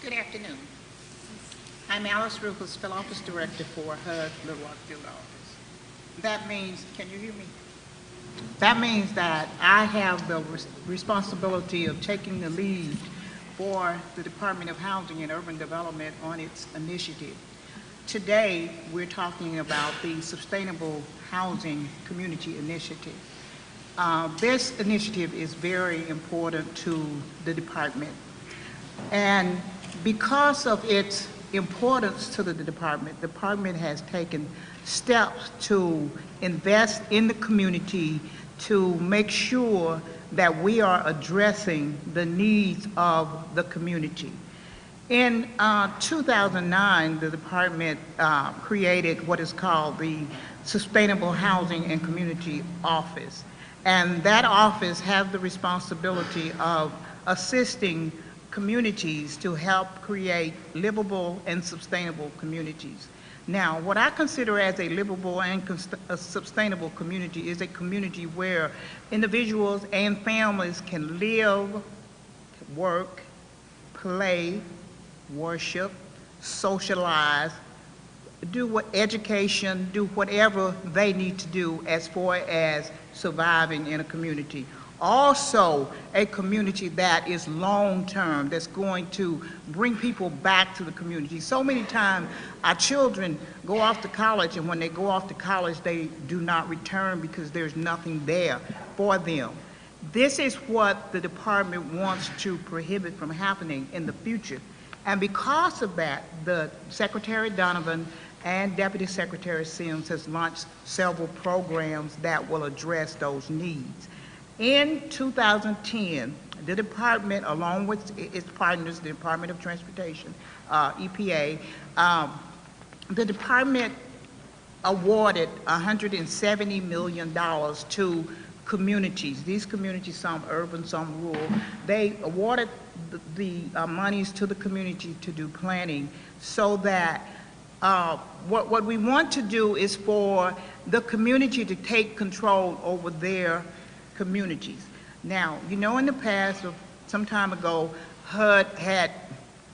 Good afternoon. I'm Alice Rufus, Field Office Director for HUD Little Rock Field Office. That means, can you hear me? That means that I have the responsibility of taking the lead for the Department of Housing and Urban Development on its initiative. Today, we're talking about the Sustainable Housing Community Initiative. This initiative is very important to the department. And because of its importance to the department has taken steps to invest in the community to make sure that we are addressing the needs of the community. In 2009, the department created what is called the Sustainable Housing and Community Office. And that office has the responsibility of assisting communities to help create livable and sustainable communities. Now, what I consider as a livable and sustainable community is a community where individuals and families can live, work, play, worship, socialize, do education, do whatever they need to do as far as surviving in a community. Also, a community that is long-term, that's going to bring people back to the community. So many times, our children go off to college, and when they go off to college, they do not return because there's nothing there for them. This is what the department wants to prohibit from happening in the future. And because of that, the Secretary Donovan and Deputy Secretary Sims has launched several programs that will address those needs. In 2010, the department, along with its partners, the Department of Transportation, EPA, the department awarded $170 million to communities. These communities, some urban, some rural. They awarded the monies to the community to do planning so that what we want to do is for the community to take control over their communities. Now, you know, in the past, some time ago, HUD had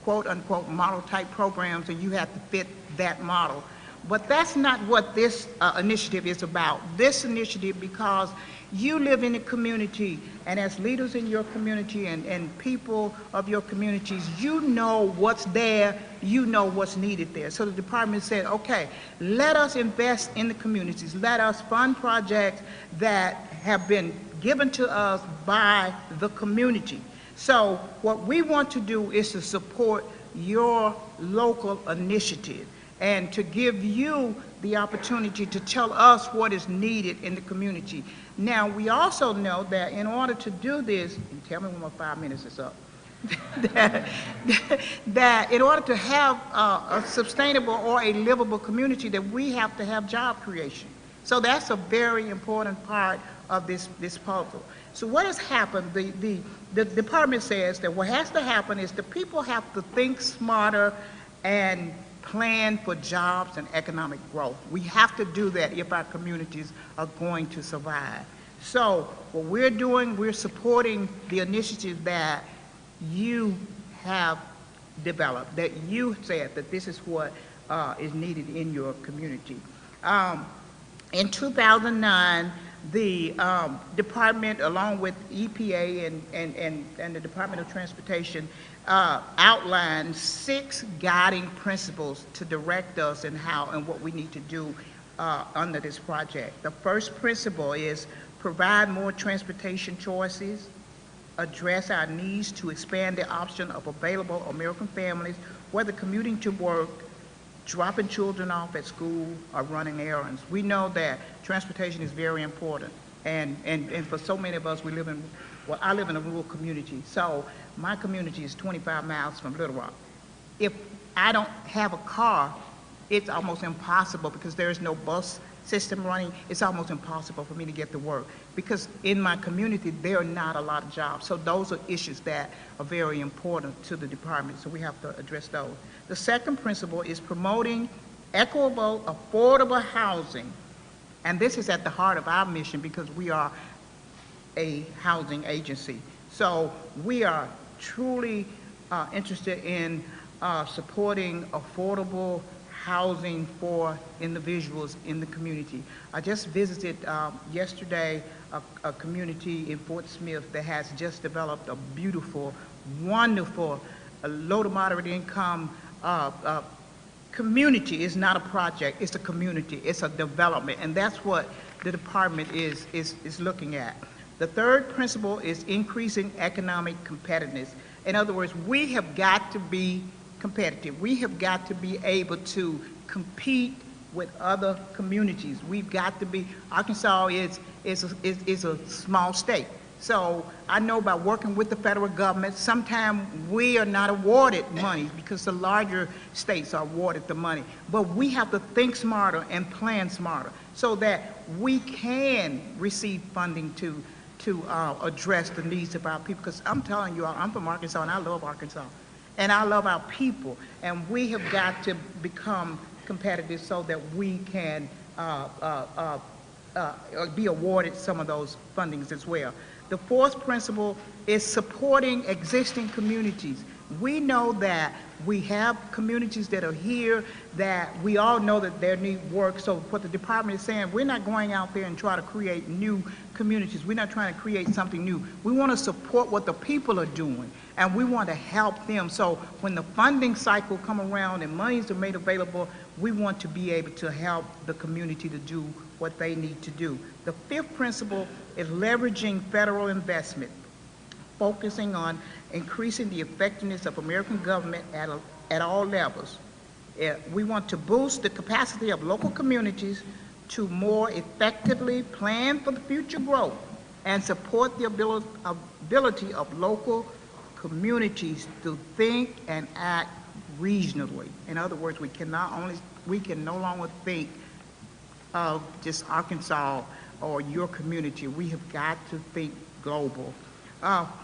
quote-unquote model-type programs, and you have to fit that model. But that's not what this initiative is about. This initiative, because you live in a community, and as leaders in your community and people of your communities, you know what's there, you know what's needed there. So the department said, okay, let us invest in the communities. Let us fund projects that have been given to us by the community. So what we want to do is to support your local initiative and to give you the opportunity to tell us what is needed in the community. Now, we also know that in order to do this, and tell me when my 5 minutes is up, that in order to have a sustainable or a livable community, that we have to have job creation. So that's a very important part of this puzzle. So what has happened, the department says that what has to happen is the people have to think smarter and plan for jobs and economic growth. We have to do that if our communities are going to survive. So what we're doing, we're supporting the initiative that you have developed, that you said that this is what is needed in your community. In 2009, the department, along with EPA and the Department of Transportation, outlined 6 guiding principles to direct us in how and what we need to do under this project. The first principle is provide more transportation choices, address our needs to expand the option of available American families, whether commuting to work, dropping children off at school, or running errands. We know that transportation is very important, and for so many of us, I live in a rural community, so my community is 25 miles from Little Rock. If I don't have a car, it's almost impossible because there is no bus system running. It's almost impossible for me to get to work because in my community, there are not a lot of jobs. So those are issues that are very important to the department, so we have to address those. The second principle is promoting equitable, affordable housing. And this is at the heart of our mission because we are a housing agency. So we are truly interested in supporting affordable housing for individuals in the community. I just visited yesterday a community in Fort Smith that has just developed a beautiful, wonderful, low to moderate income community. It's not a project, it's a community, it's a development, and that's what the department is looking at. The third principle is increasing economic competitiveness. In other words, we have got to be competitive. We have got to be able to compete with other communities. We've got to be, Arkansas is a small state. So I know by working with the federal government, sometimes we are not awarded money because the larger states are awarded the money. But we have to think smarter and plan smarter so that we can receive funding to address the needs of our people. Because I'm telling you, I'm from Arkansas and I love Arkansas. And I love our people. And we have got to become competitive so that we can be awarded some of those fundings as well. The fourth principle is supporting existing communities. We know that we have communities that are here that we all know that they need work. So what the department is saying, we're not going out there and try to create new communities. We're not trying to create something new. We want to support what the people are doing, and we want to help them. So when the funding cycle come around and monies are made available, we want to be able to help the community to do what they need to do. The fifth principle is leveraging federal investment, focusing on increasing the effectiveness of American government at all levels. We want to boost the capacity of local communities to more effectively plan for the future growth and support the ability of local communities to think and act regionally. In other words, we can no longer think of just Arkansas or your community. We have got to think global.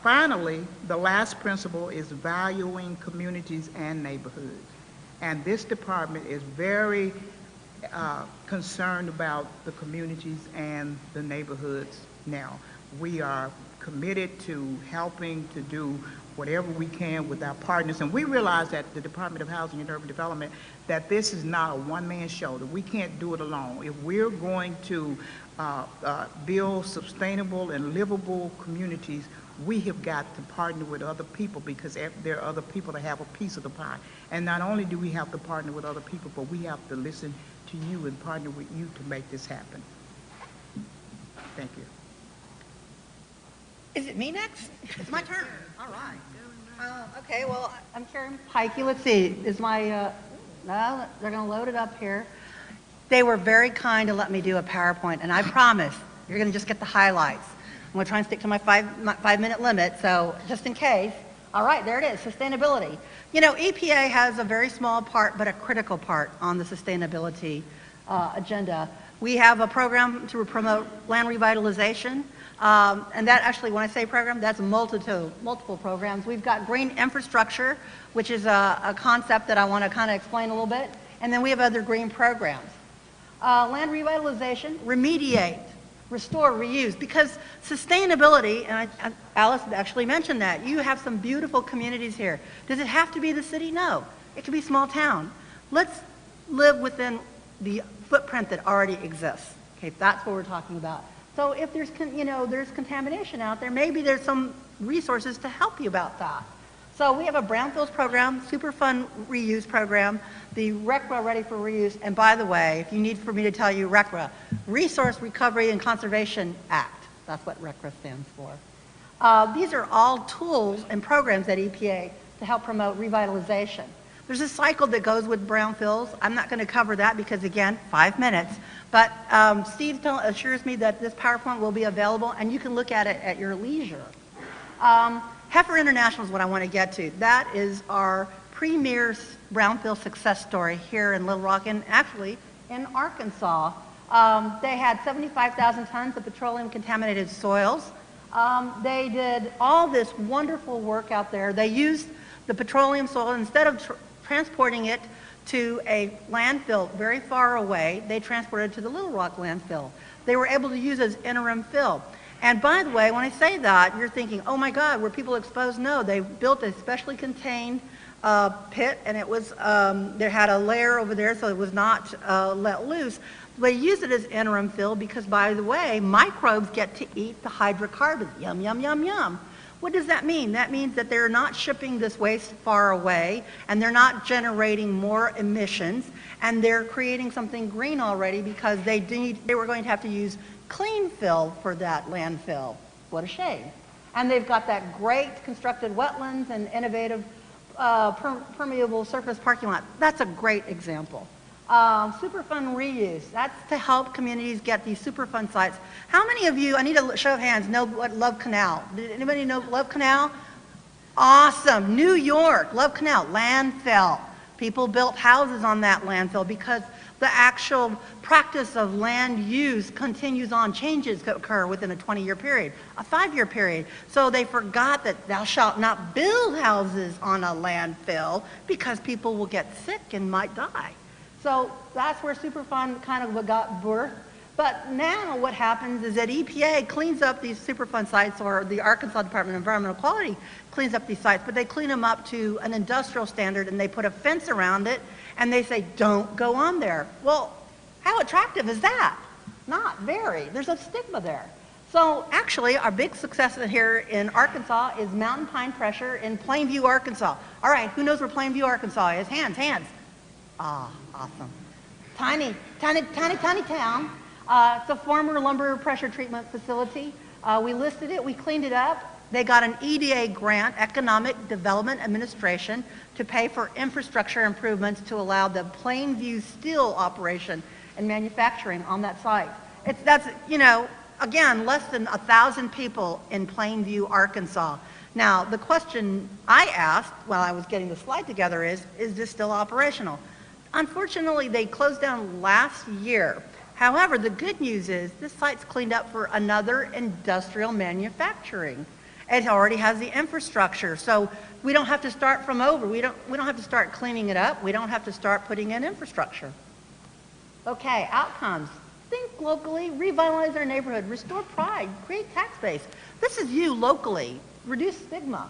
Finally, the last principle is valuing communities and neighborhoods. And this department is very concerned about the communities and the neighborhoods now. We are committed to helping to do whatever we can with our partners. And we realize that the Department of Housing and Urban Development, that this is not a one-man show, that we can't do it alone. If we're going to build sustainable and livable communities, we have got to partner with other people because there are other people that have a piece of the pie. And not only do we have to partner with other people, but we have to listen to you and partner with you to make this happen. Thank you. Is it me next? It's my turn. All right. Okay, well, I'm Karen Peycke. Let's see, is my, no, they're going to load it up here. They were very kind to let me do a PowerPoint, and I promise you're going to just get the highlights. I'm going to try and stick to my five-minute limit, so just in case. All right, there it is, sustainability. You know, EPA has a very small part, but a critical part on the sustainability agenda. We have a program to promote land revitalization. And that actually, when I say program, that's multiple programs. We've got green infrastructure, which is a concept that I want to kind of explain a little bit. And then we have other green programs. Land revitalization, remediate, restore, reuse, because sustainability, and Alice actually mentioned that, you have some beautiful communities here. Does it have to be the city? No. It could be small town. Let's live within the footprint that already exists. Okay, that's what we're talking about. So if there's, there's contamination out there, maybe there's some resources to help you about that. So we have a brownfields program, Superfund Reuse program, the RCRA Ready for Reuse, and by the way, if you need for me to tell you RCRA, Resource Recovery and Conservation Act. That's what RCRA stands for. These are all tools and programs at EPA to help promote revitalization. There's a cycle that goes with brownfields. I'm not going to cover that because, again, 5 minutes. But Steve assures me that this PowerPoint will be available, and you can look at it at your leisure. Heifer International is what I want to get to. That is our premier brownfield success story here in Little Rock and actually in Arkansas. They had 75,000 tons of petroleum-contaminated soils. They did all this wonderful work out there. They used the petroleum soil, instead of transporting it to a landfill very far away, they transported it to the Little Rock landfill. They were able to use it as interim fill. And by the way, when I say that, you're thinking, oh my God, were people exposed? No, they built a specially contained pit, and it was, there had a layer over there, so it was not let loose. They use it as interim fill because, by the way, microbes get to eat the hydrocarbons. Yum, yum, yum, yum. What does that mean? That means that they're not shipping this waste far away, and they're not generating more emissions, and they're creating something green already because they were going to have to use clean fill for that landfill. What a shame. And they've got that great constructed wetlands and innovative permeable surface parking lot. That's a great example. Superfund Reuse, that's to help communities get these Superfund sites. How many of you, I need a show of hands, know what Love Canal? Did anybody know Love Canal? Awesome. New York, Love Canal, landfill. People built houses on that landfill because the actual practice of land use continues on. Changes occur within a 20-year period, a 5-year period. So they forgot that thou shalt not build houses on a landfill because people will get sick and might die. So that's where Superfund kind of got birth. But now what happens is that EPA cleans up these Superfund sites, or the Arkansas Department of Environmental Quality cleans up these sites, but they clean them up to an industrial standard, and they put a fence around it, and they say, don't go on there. Well, how attractive is that? Not very. There's a stigma there. So actually, our big success here in Arkansas is mountain pine pressure in Plainview, Arkansas. All right, who knows where Plainview, Arkansas is? Hands, hands. Ah, awesome. Tiny, tiny, tiny, tiny town. It's a former lumber pressure treatment facility. We listed it, we cleaned it up. They got an EDA grant, Economic Development Administration, to pay for infrastructure improvements to allow the Plainview steel operation and manufacturing on that site. That's, you know, again, less than 1,000 people in Plainview, Arkansas. Now, the question I asked while I was getting the slide together is this still operational? Unfortunately, they closed down last year. However, the good news is this site's cleaned up for another industrial manufacturing. It already has the infrastructure, so we don't have to start from over. We don't have to start cleaning it up. We don't have to start putting in infrastructure. Okay, outcomes. Think locally, revitalize our neighborhood, restore pride, create tax base. This is you locally. Reduce stigma.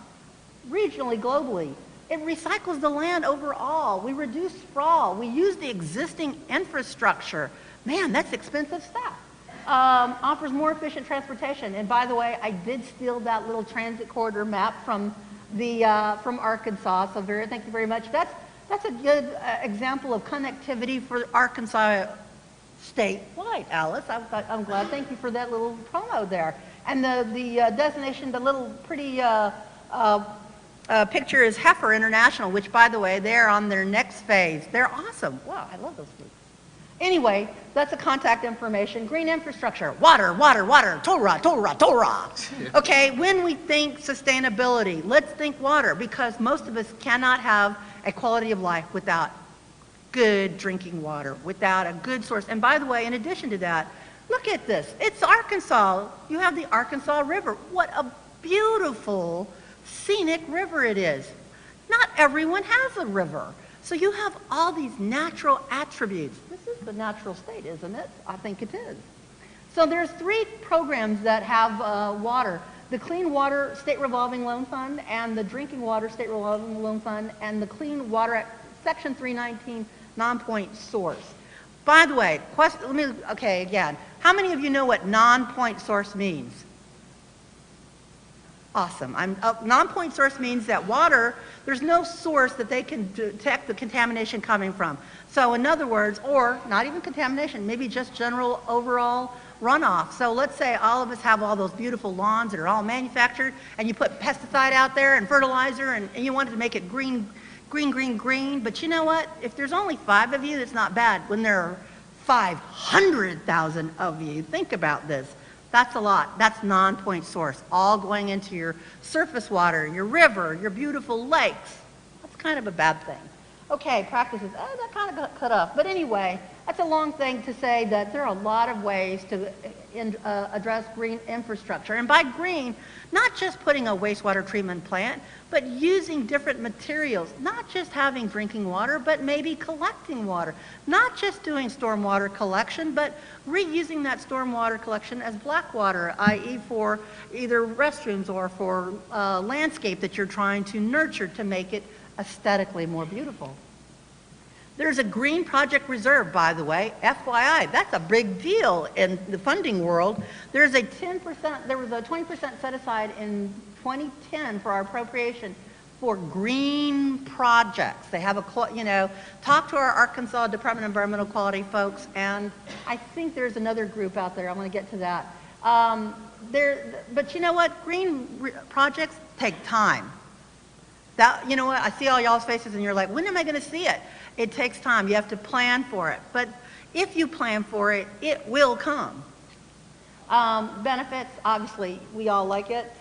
Regionally, globally. It recycles the land overall. We reduce sprawl. We use the existing infrastructure. Man, that's expensive stuff. Offers more efficient transportation. And by the way, I did steal that little transit corridor map from Arkansas. So thank you very much. That's a good example of connectivity for Arkansas statewide, Alice. I'm glad. Thank you for that little promo there. And the destination, the little pretty picture is Heifer International, which, by the way, they're on their next phase. They're awesome. Wow, I love those groups. Anyway, that's the contact information. Green infrastructure, water, water, water, Torah, Torah, Torah. Okay, when we think sustainability, let's think water, because most of us cannot have a quality of life without good drinking water, without a good source. And by the way, in addition to that, look at this. It's Arkansas. You have the Arkansas River. What a beautiful, scenic river it is. Not everyone has a river. So you have all these natural attributes. This is the natural state, isn't it? I think it is. So there's 3 programs that have water. The Clean Water State Revolving Loan Fund, and the Drinking Water State Revolving Loan Fund, and the Clean Water Act, Section 319 Nonpoint Source. By the way, again, how many of you know what Nonpoint Source means? Awesome. Nonpoint source means that water, there's no source that they can detect the contamination coming from. So in other words, or not even contamination, maybe just general overall runoff. So let's say all of us have all those beautiful lawns that are all manufactured, and you put pesticide out there and fertilizer, and you wanted to make it green, green, green, green. But you know what? If there's only 5 of you, that's not bad. When there are 500,000 of you, think about this. That's a lot. That's non-point source, all going into your surface water, your river, your beautiful lakes. That's kind of a bad thing. Okay, practices, that kind of got cut off. But anyway, that's a long thing to say that there are a lot of ways to address green infrastructure. And by green, not just putting a wastewater treatment plant, but using different materials, not just having drinking water, but maybe collecting water. Not just doing stormwater collection, but reusing that stormwater collection as black water, i.e. for either restrooms or for landscape that you're trying to nurture to make it aesthetically more beautiful. There's a green project reserve, by the way, FYI. That's a big deal in the funding world. There's a 10%, there was a 20% set aside in 2010 for our appropriation for green projects. They have talk to our Arkansas Department of Environmental Quality folks, and I think there's another group out there. I want to get to that. But you know what? Green projects take time. You know what, I see all y'all's faces and you're like, when am I going to see it? It takes time. You have to plan for it. But if you plan for it, it will come. Benefits, obviously, we all like it.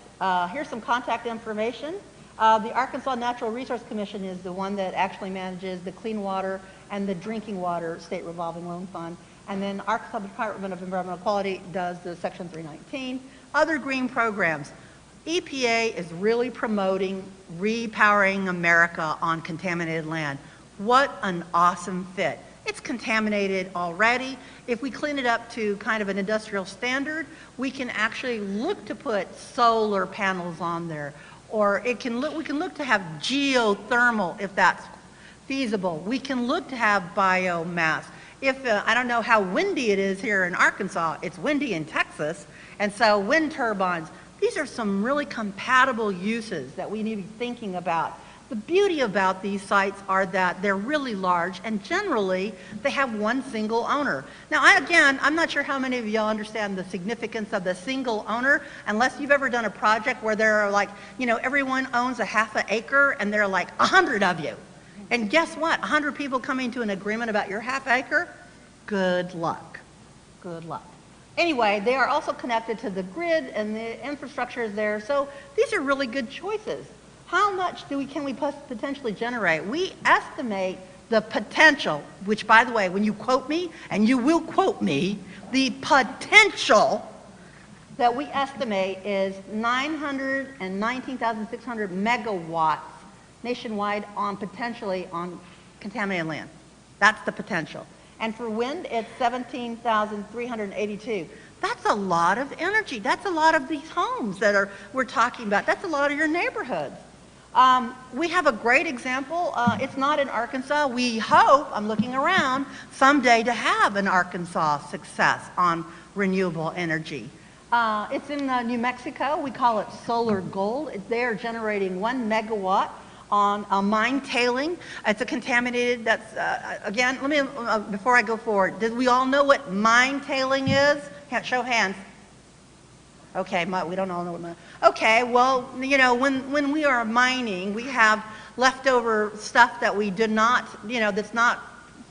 Here's some contact information. The Arkansas Natural Resource Commission is the one that actually manages the clean water and the drinking water state revolving loan fund. And then Arkansas Department of Environmental Quality does the Section 319. Other green programs. EPA is really promoting Repowering America on contaminated land. What an awesome fit. It's contaminated already. If we clean it up to kind of an industrial standard, we can actually look to put solar panels on there. Or we can look to have geothermal if that's feasible. We can look to have biomass. I don't know how windy it is here in Arkansas. It's windy in Texas. And so wind turbines. These are some really compatible uses that we need to be thinking about. The beauty about these sites are that they're really large and generally they have one single owner. Now, I'm not sure how many of y'all understand the significance of the single owner unless you've ever done a project where there are like, everyone owns a half an acre and there are like 100 of you. And guess what? 100 people coming to an agreement about your half acre? Good luck. Good luck. Anyway, they are also connected to the grid and the infrastructure is there. So these are really good choices. How much can we potentially generate? We estimate the potential, which by the way, when you quote me, and you will quote me, the potential that we estimate is 919,600 megawatts nationwide potentially on contaminated land. That's the potential. And for wind, it's 17,382. That's a lot of energy. That's a lot of these homes that we're talking about. That's a lot of your neighborhoods. We have a great example. It's not in Arkansas. We hope, I'm looking around, someday to have an Arkansas success on renewable energy. It's in New Mexico. We call it Solar Gold. They are generating 1 megawatt on a mine tailing. It's a contaminated, again, let me, before I go forward, did we all know what mine tailing is? Show hands. Okay, we don't all know what mine. Okay, well, when we are mining, we have leftover stuff that we did not, that's not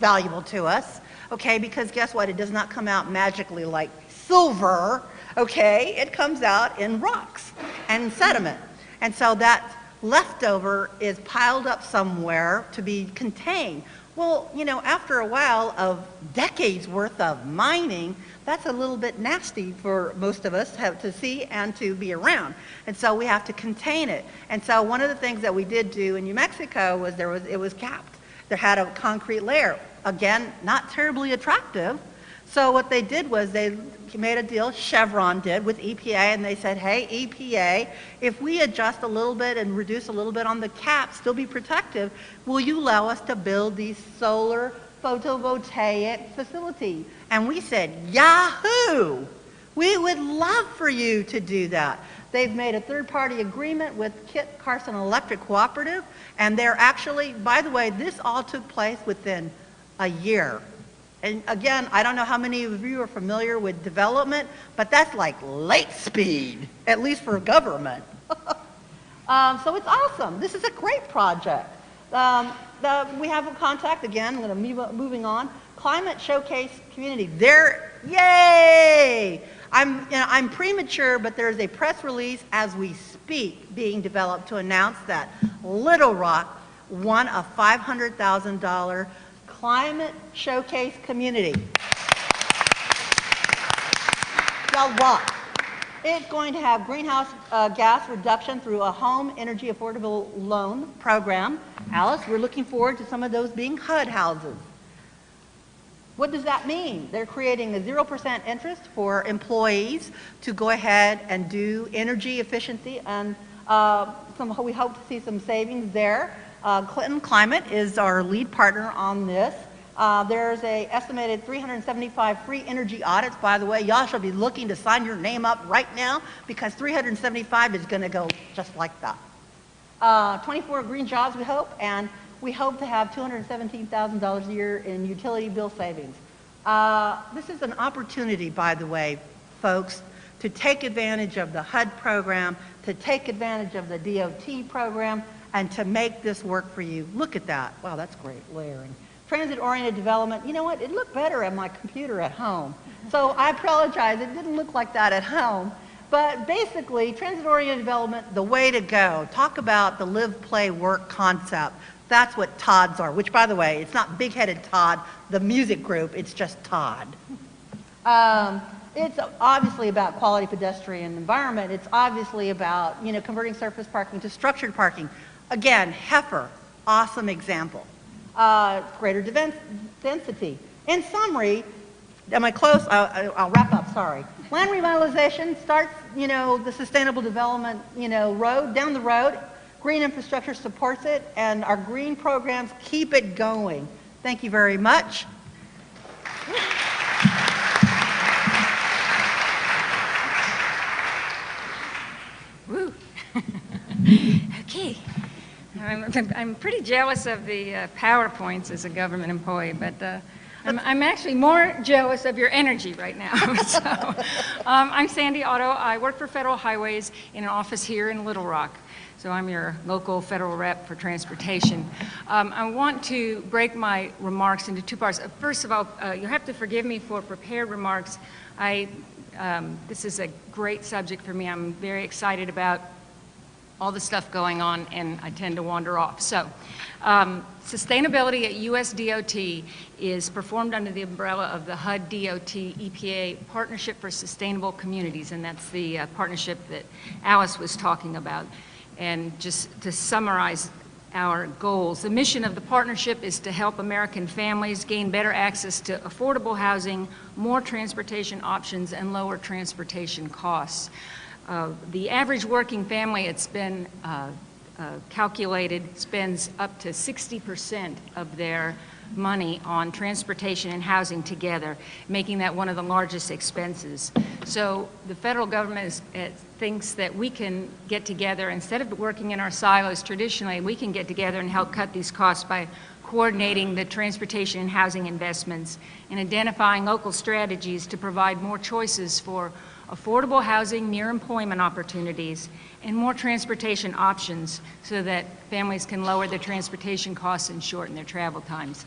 valuable to us, okay, because guess what? It does not come out magically like silver, okay? It comes out in rocks and sediment. And so that leftover is piled up somewhere to be contained. Well, after a while of decades worth of mining, that's a little bit nasty for most of us to see and to be around. And so we have to contain it. And so one of the things that we did do in New Mexico was it was capped. There had a concrete layer. Again, not terribly attractive. So what they did was they made a deal, Chevron did, with EPA, and they said, hey, EPA, if we adjust a little bit and reduce a little bit on the cap, still be protective, will you allow us to build these solar photovoltaic facilities? And we said, yahoo! We would love for you to do that. They've made a third-party agreement with Kit Carson Electric Cooperative, and they're actually, by the way, this all took place within a year. And again, I don't know how many of you are familiar with development, but that's like light speed, at least for government. So it's awesome. This is a great project. We have a contact, again, I'm going to moving on. Climate Showcase Community. Yay! I'm premature, but there's a press release as we speak being developed to announce that Little Rock won a $500,000 climate showcase community. Y'all rock. It's going to have greenhouse gas reduction through a home energy affordable loan program. Alice, we're looking forward to some of those being HUD houses. What does that mean? They're creating a 0% interest for employees to go ahead and do energy efficiency, and we hope to see some savings there. Clinton Climate is our lead partner on this. There's an estimated 375 free energy audits. By the way, y'all should be looking to sign your name up right now because 375 is going to go just like that. 24 green jobs, we hope, and we hope to have $217,000 a year in utility bill savings. This is an opportunity, by the way, folks, to take advantage of the HUD program, to take advantage of the DOT program, and to make this work for you. Look at that. Wow, that's great layering. TransitOriented Development, you know what? It looked better on my computer at home. So I apologize, it didn't look like that at home. But basically, TransitOriented Development, the way to go. Talk about the live, play, work concept. That's what TODs are, which, by the way, it's not Big-Headed Todd, the music group, it's just Todd. It's obviously about quality pedestrian environment. It's obviously about, converting surface parking to structured parking. Again, Heifer, awesome example. Greater density. In summary, am I close? I'll wrap up, sorry. Land revitalization starts, the sustainable development, road, down the road. Green infrastructure supports it, and our green programs keep it going. Thank you very much. Woo. Okay. I'm pretty jealous of the PowerPoints as a government employee, but I'm actually more jealous of your energy right now. So, I'm Sandra Otto. I work for Federal Highways in an office here in Little Rock. So I'm your local federal rep for transportation. I want to break my remarks into two parts. First of all, you have to forgive me for prepared remarks. This is a great subject for me. I'm very excited about all the stuff going on, and I tend to wander off. So, sustainability at US DOT is performed under the umbrella of the HUD DOT EPA Partnership for Sustainable Communities, and that's the partnership that Alice was talking about. And just to summarize our goals, the mission of the partnership is to help American families gain better access to affordable housing, more transportation options, and lower transportation costs. The average working family, it's been calculated, spends up to 60% of their money on transportation and housing together, making that one of the largest expenses. So the federal government thinks that we can get together, instead of working in our silos traditionally, we can get together and help cut these costs by coordinating the transportation and housing investments and identifying local strategies to provide more choices for affordable housing, near employment opportunities, and more transportation options so that families can lower their transportation costs and shorten their travel times.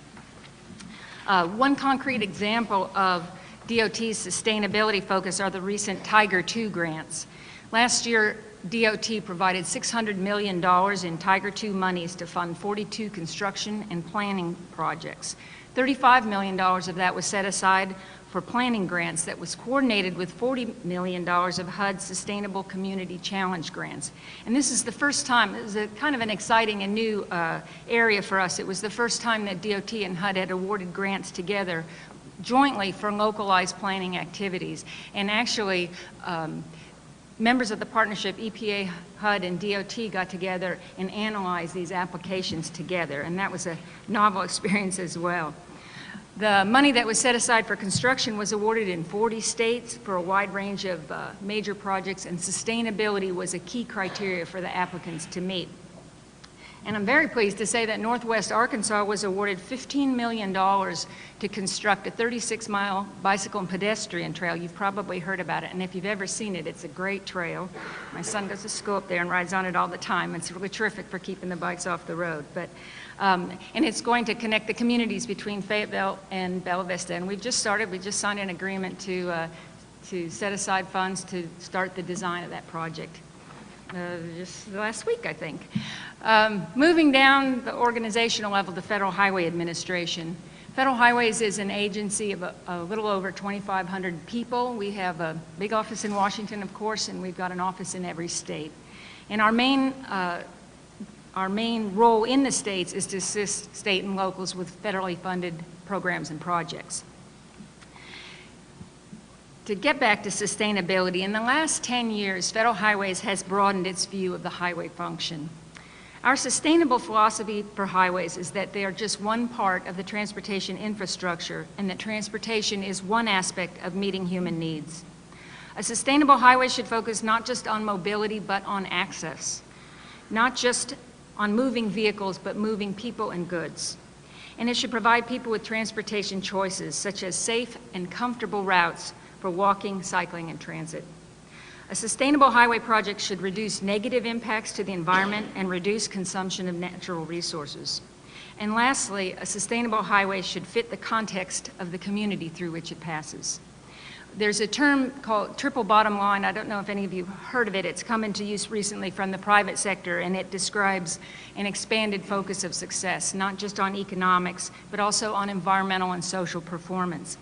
One concrete example of DOT's sustainability focus are the recent Tiger II grants. Last year, DOT provided $600 million in Tiger II monies to fund 42 construction and planning projects. $35 million of that was set aside for planning grants that was coordinated with $40 million of HUD Sustainable Community Challenge grants. And this is the first time, it was a kind of an exciting and new area for us. It was the first time that DOT and HUD had awarded grants together jointly for localized planning activities. And actually, members of the partnership, EPA, HUD, and DOT got together and analyzed these applications together. And that was a novel experience as well. The money that was set aside for construction was awarded in 40 states for a wide range of major projects, and sustainability was a key criteria for the applicants to meet. And I'm very pleased to say that Northwest Arkansas was awarded $15 million to construct a 36-mile bicycle and pedestrian trail. You've probably heard about it, and if you've ever seen it, it's a great trail. My son goes to school up there and rides on it all the time. It's really terrific for keeping the bikes off the road. But and it's going to connect the communities between Fayetteville and Bella Vista. And we've just started, we just signed an agreement to set aside funds to start the design of that project. just last week, I think. Moving down the organizational level, the Federal Highway Administration. Federal Highways is an agency of a little over 2,500 people. We have a big office in Washington, of course, and we've got an office in every state. And our main role in the states is to assist state and locals with federally funded programs and projects. To get back to sustainability, in the last 10 years, Federal Highways has broadened its view of the highway function. Our sustainable philosophy for highways is that they are just one part of the transportation infrastructure and that transportation is one aspect of meeting human needs. A sustainable highway should focus not just on mobility but on access, not just on moving vehicles but moving people and goods. And it should provide people with transportation choices such as safe and comfortable routes for walking, cycling, and transit. A sustainable highway project should reduce negative impacts to the environment and reduce consumption of natural resources. And lastly, a sustainable highway should fit the context of the community through which it passes. There's a term called triple bottom line. I don't know if any of you have heard of it. It's come into use recently from the private sector, and it describes an expanded focus of success, not just on economics, but also on environmental and social performance.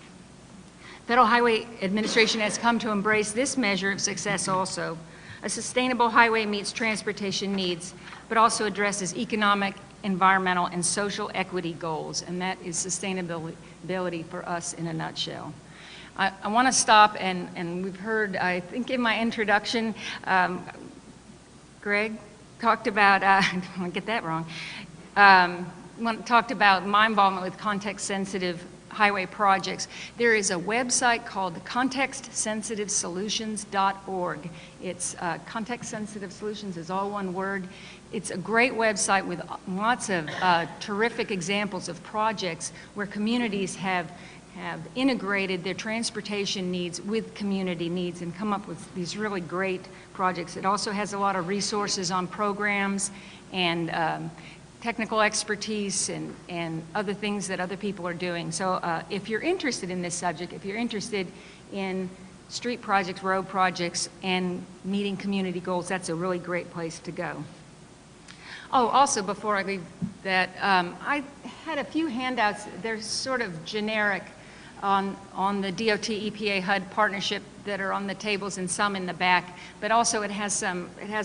Federal Highway Administration has come to embrace this measure of success also. A sustainable highway meets transportation needs, but also addresses economic, environmental, and social equity goals, and that is sustainability for us in a nutshell. I want to stop, and we've heard, I think in my introduction, Greg talked about, I don't want to get that wrong, talked about my involvement with context-sensitive highway projects. There is a website called contextsensitivesolutions.org. It's context-sensitive solutions is all one word. It's a great website with lots of terrific examples of projects where communities have integrated their transportation needs with community needs and come up with these really great projects. It also has a lot of resources on programs and technical expertise and other things that other people are doing. So if you're interested in this subject, if you're interested in street projects, road projects, and meeting community goals, that's a really great place to go. Oh, also before I leave that, I had a few handouts. They're sort of generic on the DOT EPA HUD partnership that are on the tables and some in the back, but also it has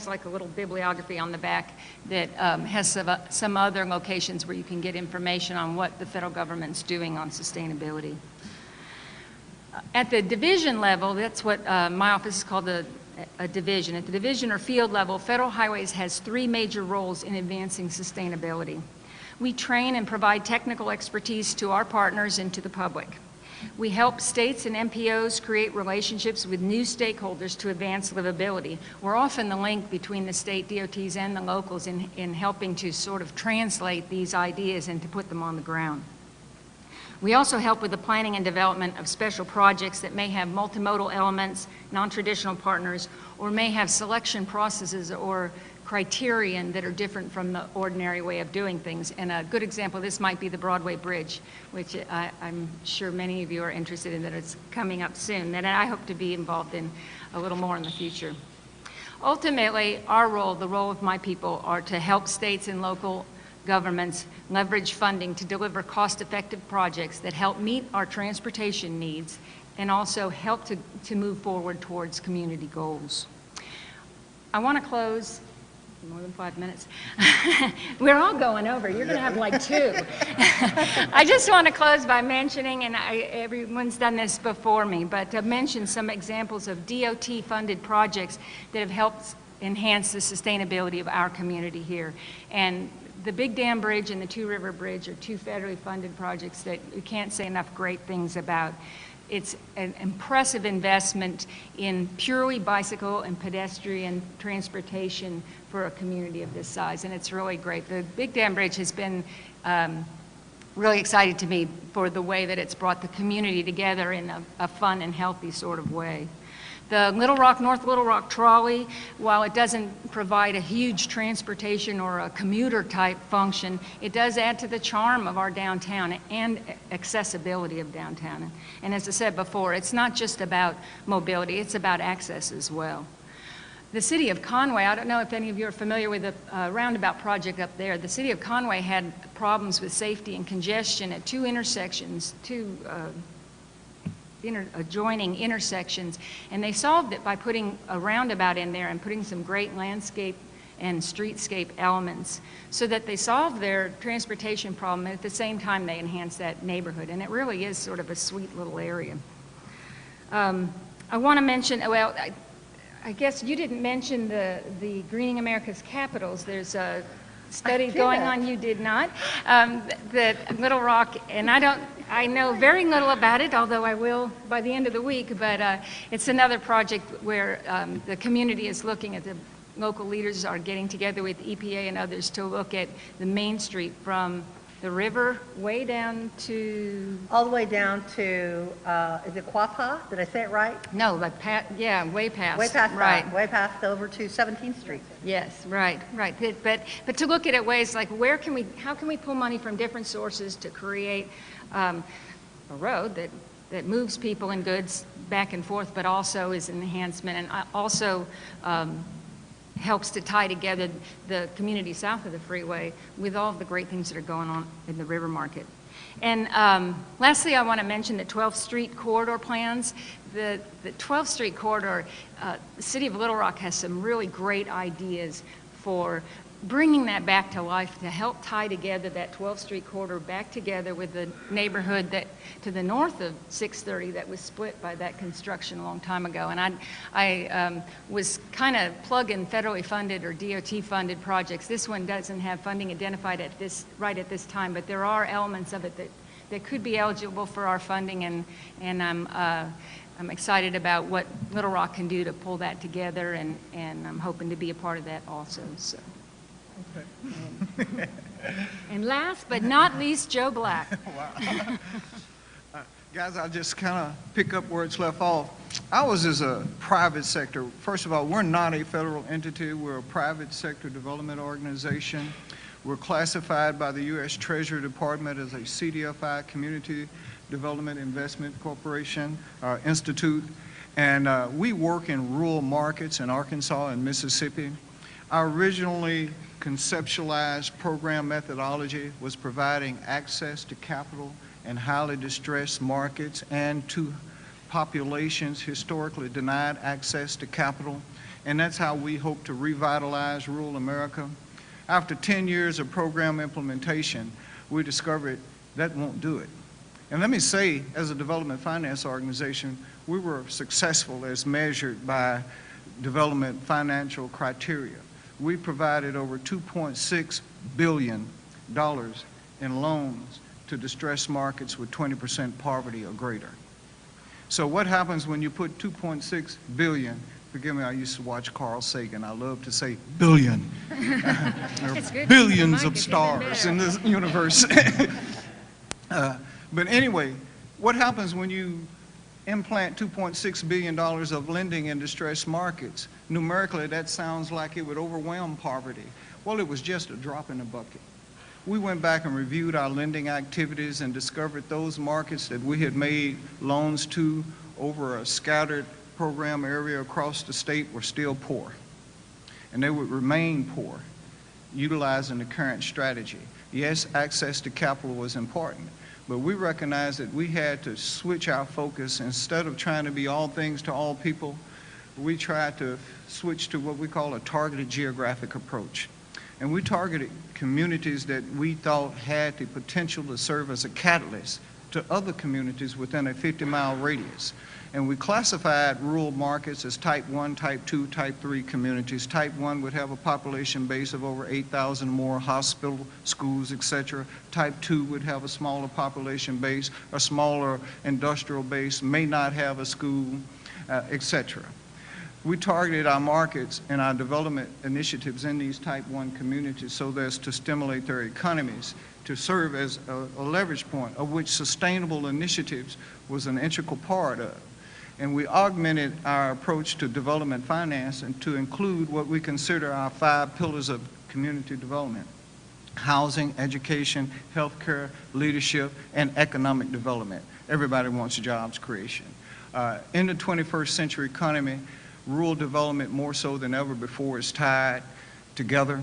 like a little bibliography on the back that has some other locations where you can get information on what the federal government's doing on sustainability. At the division level, that's what my office is called a division. At the division or field level, Federal Highways has 3 major roles in advancing sustainability. We train and provide technical expertise to our partners and to the public. We help states and MPOs create relationships with new stakeholders to advance livability. We're often the link between the state DOTs and the locals in helping to sort of translate these ideas and to put them on the ground. We also help with the planning and development of special projects that may have multimodal elements, non-traditional partners, or may have selection processes or criterion that are different from the ordinary way of doing things. And a good example of this might be the Broadway Bridge, which I'm sure many of you are interested in, that it's coming up soon, that I hope to be involved in a little more in the future. Ultimately, our role, the role of my people, are to help states and local governments leverage funding to deliver cost-effective projects that help meet our transportation needs and also help to move forward towards community goals. I want to close. More than 5 minutes. We're all going over. You're going to have like 2. I just want to close by mentioning, and everyone's done this before me, but to mention some examples of DOT-funded projects that have helped enhance the sustainability of our community here. And the Big Dam Bridge and the Two River Bridge are 2 federally funded projects that you can't say enough great things about. It's an impressive investment in purely bicycle and pedestrian transportation for a community of this size, and it's really great. The Big Dam Bridge has been really exciting to me for the way that it's brought the community together in a fun and healthy sort of way. The North Little Rock trolley, while it doesn't provide a huge transportation or a commuter type function, it does add to the charm of our downtown and accessibility of downtown. And as I said before, it's not just about mobility, it's about access as well. the city of Conway, I don't know if any of you are familiar with the roundabout project up there. The city of Conway had problems with safety and congestion at two intersections, adjoining intersections, and they solved it by putting a roundabout in there and putting some great landscape and streetscape elements so that they solved their transportation problem, and at the same time they enhanced that neighborhood, and it really is sort of a sweet little area. I want to mention, well, I guess you didn't mention the Greening America's Capitals. There's a study going on, you did not, that Little Rock, and I know very little about it, although I will by the end of the week, but it's another project where the community is looking at, the local leaders are getting together with EPA and others to look at the Main Street from the river way down to... All the way down to, is it Quapaw? Did I say it right? No, like yeah, way past. Way past right. that, way past over to 17th Street. Yes, right. But to look at it ways like how can we pull money from different sources to create a road that moves people and goods back and forth, but also is an enhancement and also helps to tie together the community south of the freeway with all of the great things that are going on in the river market. And lastly, I want to mention the 12th Street corridor plans. The 12th Street corridor, the city of Little Rock has some really great ideas for bringing that back to life to help tie together that 12th Street corridor back together with the neighborhood that to the north of 630 that was split by that construction a long time ago. And I was kind of plugging federally funded or DOT funded projects. This one doesn't have funding identified right at this time, but there are elements of it that could be eligible for our funding, and I'm excited about what Little Rock can do to pull that together, and I'm hoping to be a part of that also. So. And last but not least, Joe Black. Wow. Guys, I'll just kind of pick up where it's left off. Ours is a private sector. First of all, we're not a federal entity. We're a private sector development organization. We're classified by the U.S. Treasury Department as a CDFI, Community Development Investment Corporation, Institute. And we work in rural markets in Arkansas and Mississippi. Our originally conceptualized program methodology was providing access to capital in highly distressed markets and to populations historically denied access to capital. And that's how we hope to revitalize rural America. After 10 years of program implementation, we discovered that won't do it. And let me say, as a development finance organization, we were successful as measured by development financial criteria. We provided over $2.6 billion in loans to distressed markets with 20% poverty or greater. So what happens when you put $2.6 billion, forgive me, I used to watch Carl Sagan, I love to say billion. There are billions of stars in this universe. But anyway, what happens when you implant $2.6 billion of lending in distressed markets? Numerically, that sounds like it would overwhelm poverty. Well, it was just a drop in the bucket. We went back and reviewed our lending activities and discovered those markets that we had made loans to over a scattered program area across the state were still poor. And they would remain poor, utilizing the current strategy. Yes, access to capital was important, but we recognized that we had to switch our focus. Instead of trying to be all things to all people, we tried to switch to what we call a targeted geographic approach. And we targeted communities that we thought had the potential to serve as a catalyst to other communities within a 50-mile radius. And we classified rural markets as type 1, type 2, type 3 communities. Type 1 would have a population base of over 8,000 more, hospital, schools, etc. Type 2 would have a smaller population base, a smaller industrial base, may not have a school, etc. We targeted our markets and our development initiatives in these type 1 communities so as to stimulate their economies, to serve as a leverage point, of which sustainable initiatives was an integral part of. And we augmented our approach to development finance and to include what we consider our 5 pillars of community development: housing, education, healthcare, leadership, and economic development. Everybody wants jobs creation. In the 21st century economy, rural development more so than ever before is tied together.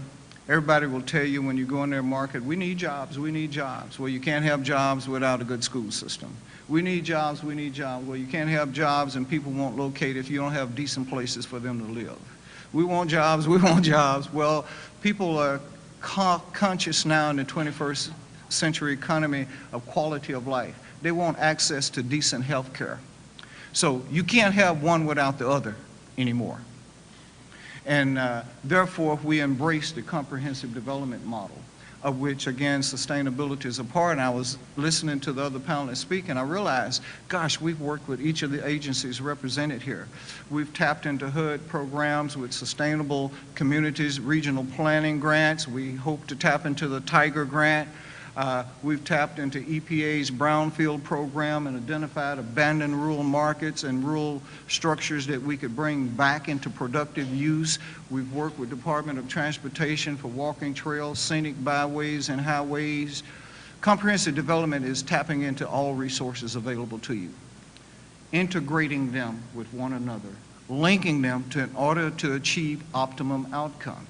Everybody will tell you when you go in their market, we need jobs, we need jobs. Well, you can't have jobs without a good school system. We need jobs, we need jobs. Well, you can't have jobs and people won't locate if you don't have decent places for them to live. We want jobs, we want jobs. Well, people are conscious now in the 21st century economy of quality of life. They want access to decent health care. So you can't have one without the other anymore. And therefore, we embrace the comprehensive development model, of which, again, sustainability is a part. And I was listening to the other panelists speak, and I realized, gosh, we've worked with each of the agencies represented here. We've tapped into HUD programs with sustainable communities, regional planning grants. We hope to tap into the Tiger grant. We've tapped into EPA's Brownfield program and identified abandoned rural markets and rural structures that we could bring back into productive use. We've worked with Department of Transportation for walking trails, scenic byways and highways. Comprehensive development is tapping into all resources available to you, integrating them with one another, linking them in order to achieve optimum outcome.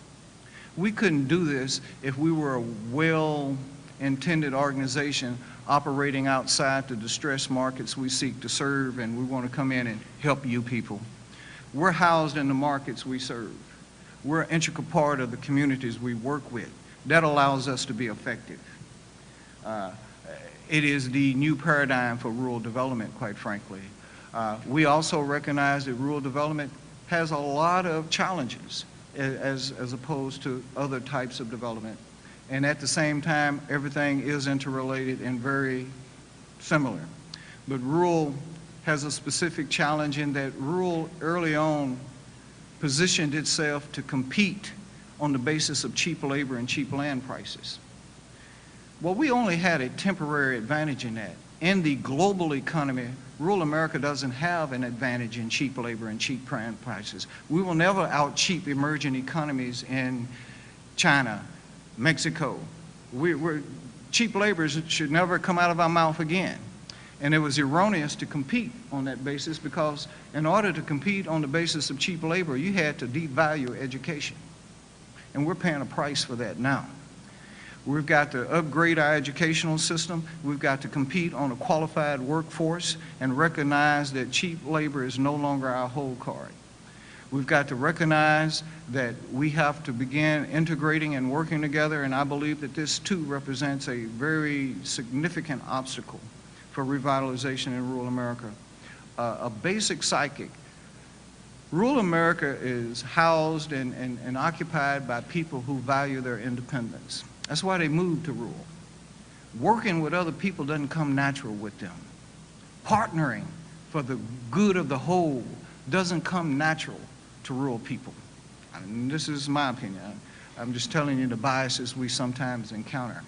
We couldn't do this if we were a well-intended organization operating outside the distressed markets we seek to serve, and we want to come in and help you people. We're housed in the markets we serve. We're an integral part of the communities we work with. That allows us to be effective. It is the new paradigm for rural development, quite frankly. We also recognize that rural development has a lot of challenges as opposed to other types of development. And at the same time, everything is interrelated and very similar. But rural has a specific challenge in that rural early on positioned itself to compete on the basis of cheap labor and cheap land prices. Well, we only had a temporary advantage in that. In the global economy, rural America doesn't have an advantage in cheap labor and cheap land prices. We will never out-cheap emerging economies in China, Mexico. Cheap labor should never come out of our mouth again. And it was erroneous to compete on that basis, because in order to compete on the basis of cheap labor, you had to devalue education. And we're paying a price for that now. We've got to upgrade our educational system. We've got to compete on a qualified workforce and recognize that cheap labor is no longer our whole card. We've got to recognize that we have to begin integrating and working together, and I believe that this too represents a very significant obstacle for revitalization in rural America. A basic psychic. Rural America is housed and occupied by people who value their independence. That's why they moved to rural. Working with other people doesn't come natural with them. Partnering for the good of the whole doesn't come natural to rural people. I mean, this is my opinion. I'm just telling you the biases we sometimes encounter.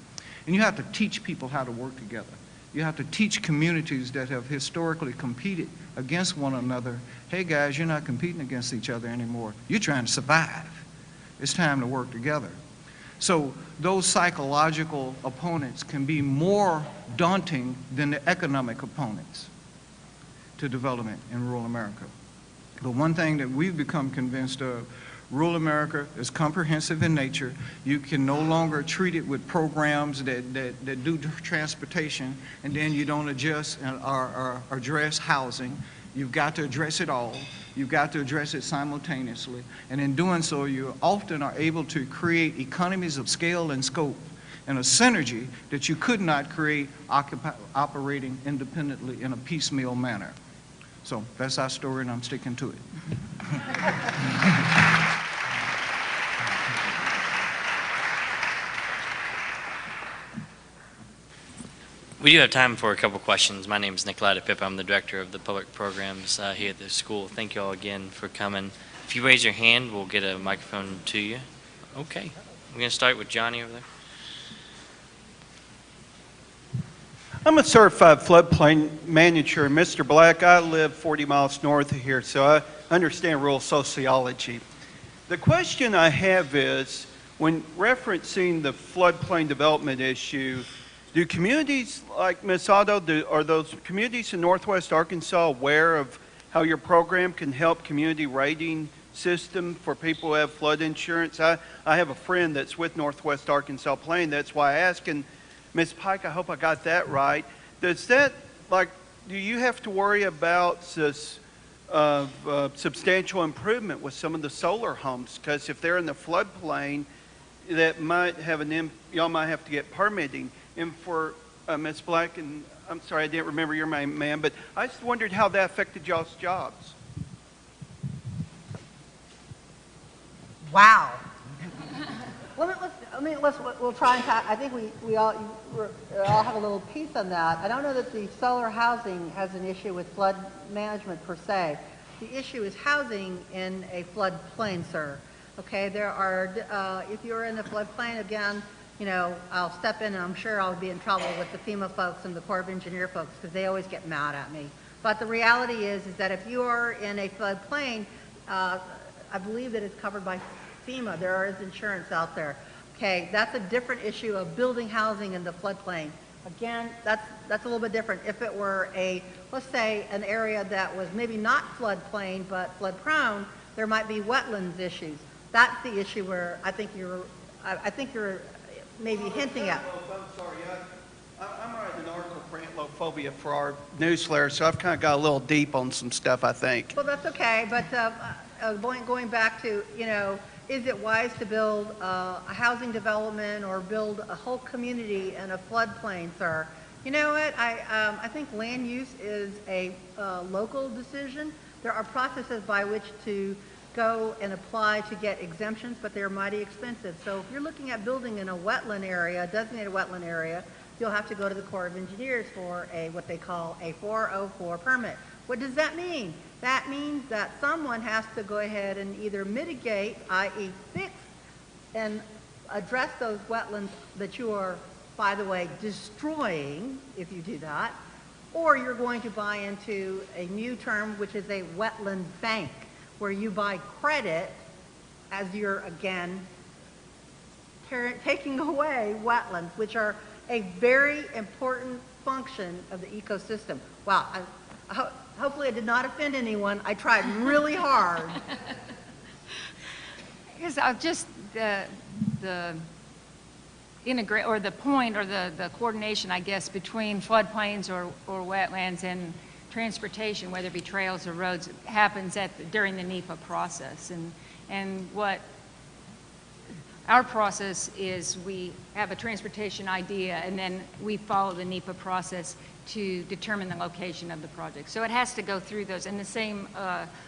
And you have to teach people how to work together. You have to teach communities that have historically competed against one another, hey guys, you're not competing against each other anymore. You're trying to survive. It's time to work together. So those psychological opponents can be more daunting than the economic opponents to development in rural America. But one thing that we've become convinced of, rural America is comprehensive in nature. You can no longer treat it with programs that do transportation and then you don't adjust or address housing. You've got to address it all. You've got to address it simultaneously. And in doing so, you often are able to create economies of scale and scope and a synergy that you could not create operating independently in a piecemeal manner. So that's our story, and I'm sticking to it. We do have time for a couple questions. My name is Nicola de Pip. I'm the director of the public programs here at the school. Thank you all again for coming. If you raise your hand, we'll get a microphone to you. Okay. We're going to start with Johnny over there. I'm a certified floodplain manager, and Mr. Black, I live 40 miles north of here, so I understand rural sociology. The question I have is, when referencing the floodplain development issue, do communities like Ms. Otto, are those communities in northwest Arkansas aware of how your program can help community rating system for people who have flood insurance. I have a friend that's with Northwest Arkansas Plain. That's why I asked. And Ms. Peycke, I hope I got that right. Does that, like, do you have to worry about this substantial improvement with some of the solar homes? Because if they're in the floodplain, that might have y'all might have to get permitting. And for Ms. Black, and I'm sorry I didn't remember your name, ma'am, but I just wondered how that affected y'all's jobs. Wow. We'll try and talk. I think we all have a little piece on that. I don't know that the solar housing has an issue with flood management per se. The issue is housing in a floodplain, sir. Okay, there are, if you're in the floodplain, again, you know, I'll step in and I'm sure I'll be in trouble with the FEMA folks and the Corps of Engineer folks because they always get mad at me. But the reality is that if you are in a floodplain, I believe that it's covered by FEMA. There is insurance out there. Okay, that's a different issue of building housing in the floodplain. Again, that's a little bit different. If it were let's say an area that was maybe not floodplain but flood prone, there might be wetlands issues. That's the issue where I think you're maybe hinting at. I'm sorry, I'm writing an article for antlophobia for our newsletter, so I've kind of got a little deep on some stuff, I think. Well, that's okay, but going back to, you know, is it wise to build a housing development or build a whole community in a floodplain, sir? You know what, I think land use is a local decision. There are processes by which to go and apply to get exemptions, but they're mighty expensive. So if you're looking at building in a wetland area, designated wetland area, you'll have to go to the Corps of Engineers for what they call a 404 permit. What does that mean? That means that someone has to go ahead and either mitigate, i.e. fix and address those wetlands that you are, by the way, destroying if you do that, or you're going to buy into a new term, which is a wetland bank, where you buy credit as you're, again, taking away wetlands, which are a very important function of the ecosystem. Wow, hopefully I did not offend anyone. I tried really hard. Because just the integrate or the point or the coordination, I guess, between floodplains or wetlands and transportation, whether it be trails or roads, happens during the NEPA process. And what our process is, we have a transportation idea and then we follow the NEPA process to determine the location of the project. So it has to go through those, and the same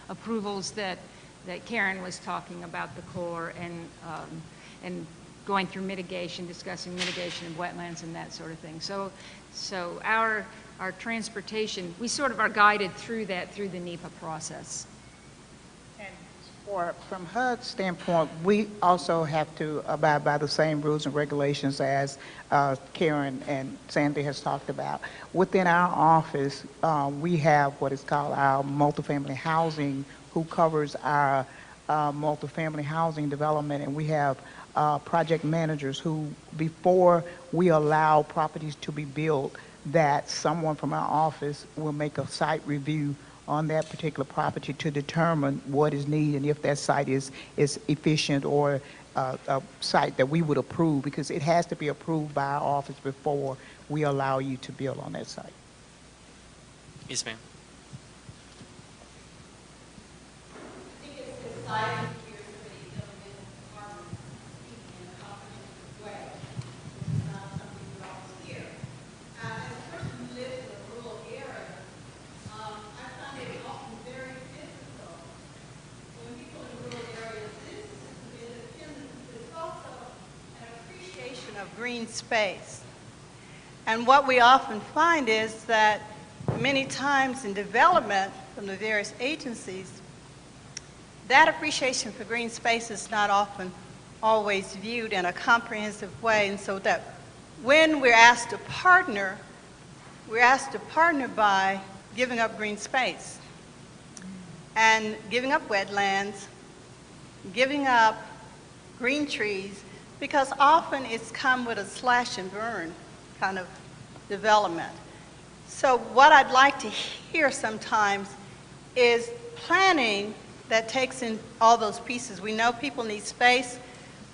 approvals that Karen was talking about, the Corps, and going through mitigation, discussing mitigation of wetlands and that sort of thing. So our transportation, we sort of are guided through that through the NEPA process. And from HUD's standpoint, we also have to abide by the same rules and regulations as Karen and Sandy has talked about. Within our office, we have what is called our multifamily housing, who covers our multifamily housing development, and we have project managers who, before we allow properties to be built, that someone from our office will make a site review on that particular property to determine what is needed and if that site is efficient or a site that we would approve, because it has to be approved by our office before we allow you to build on that site. Yes, ma'am. I think it's exciting to hear somebody dealing with departments speaking in a comprehensive way, which is not something we always hear. As a person who lives in a rural area, I find it often very difficult when people in rural areas, this is independent, but it's also an appreciation of green space. And what we often find is that many times in development from the various agencies, that appreciation for green space is not often always viewed in a comprehensive way, and so that when we're asked to partner by giving up green space and giving up wetlands, giving up green trees, because often it's come with a slash and burn kind of development. So what I'd like to hear sometimes is planning that takes in all those pieces. We know people need space.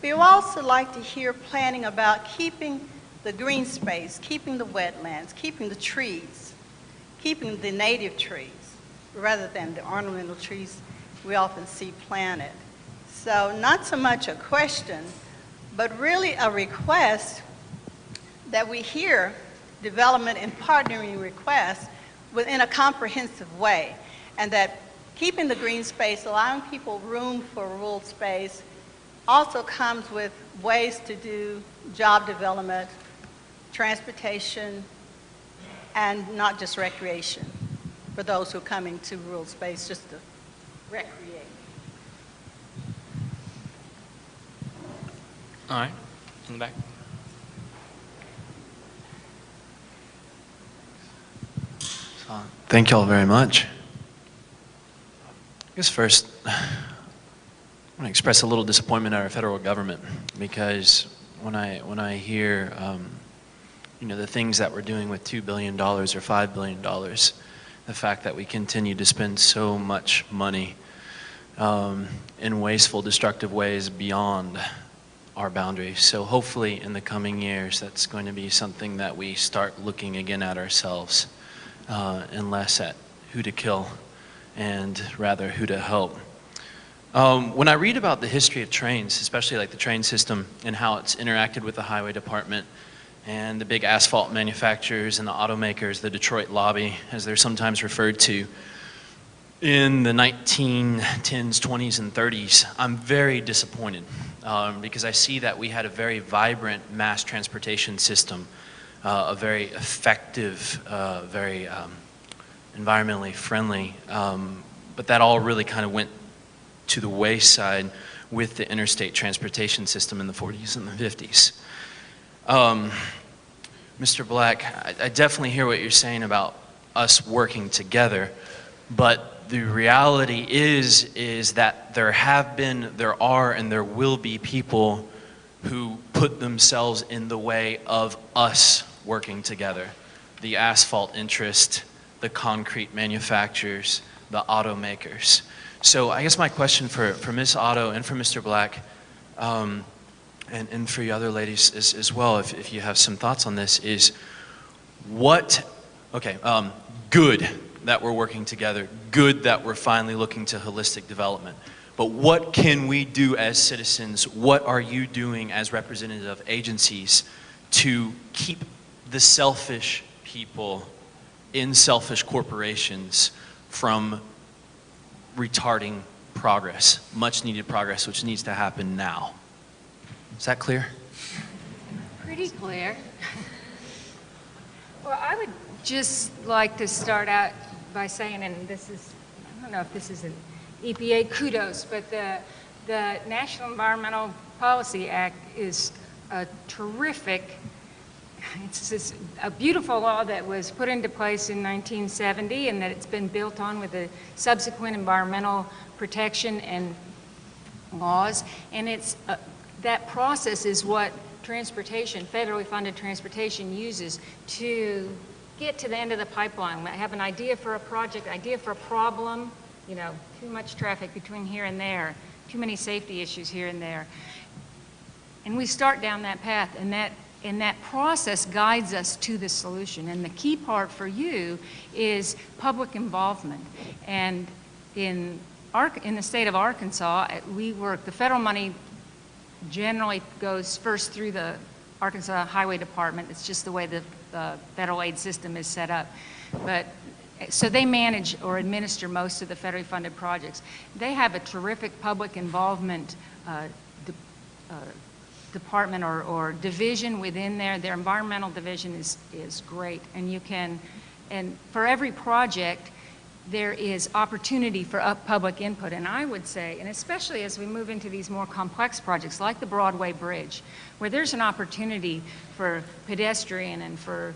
We would also like to hear planning about keeping the green space, keeping the wetlands, keeping the trees, keeping the native trees, rather than the ornamental trees we often see planted. So not so much a question, but really a request that we hear development and partnering requests within a comprehensive way, and that keeping the green space, allowing people room for rural space, also comes with ways to do job development, transportation, and not just recreation for those who are coming to rural space just to recreate. All right, in the back. Thank you all very much. I guess first, I want to express a little disappointment at our federal government, because when I hear the things that we're doing with $2 billion or $5 billion, the fact that we continue to spend so much money in wasteful, destructive ways beyond our boundaries. So hopefully in the coming years, that's going to be something that we start looking again at ourselves, and less at who to kill and rather who to help. When I read about the history of trains, especially like the train system and how it's interacted with the highway department and the big asphalt manufacturers and the automakers, the Detroit lobby, as they're sometimes referred to, in the 1910s, 20s, and 30s, I'm very disappointed because I see that we had a very vibrant mass transportation system, a very effective, very environmentally friendly, but that all really kind of went to the wayside with the interstate transportation system in the 40s and the 50s. Mr. Black, I definitely hear what you're saying about us working together, but the reality is that there have been, there are, and there will be people who put themselves in the way of us working together. The asphalt interest, the concrete manufacturers, the automakers. So I guess my question for Ms. Otto and for Mr. Black, and for you other ladies as well, if you have some thoughts on this, is good that we're working together, good that we're finally looking to holistic development, but what can we do as citizens? What are you doing as representatives of agencies to keep the selfish people in selfish corporations from retarding progress, much needed progress, which needs to happen now? Is that clear? Pretty clear. Well, I would just like to start out by saying, and this is, I don't know if this is an EPA kudos, but the National Environmental Policy Act is a terrific, it's a beautiful law that was put into place in 1970, and that it's been built on with the subsequent environmental protection and laws. And it's that process is what transportation, federally funded transportation, uses to get to the end of the pipeline. I have an idea for a project, idea for a problem, too much traffic between here and there, too many safety issues here and there. And we start down that path, and that process guides us to the solution. And the key part for you is public involvement. And in the state of Arkansas, the federal money generally goes first through the Arkansas Highway Department. It's just the way the federal aid system is set up. So they manage or administer most of the federally funded projects. They have a terrific public involvement department or division within there. Their environmental division is great. And for every project, there is opportunity for public input. And I would say, and especially as we move into these more complex projects like the Broadway Bridge, where there's an opportunity for pedestrian and for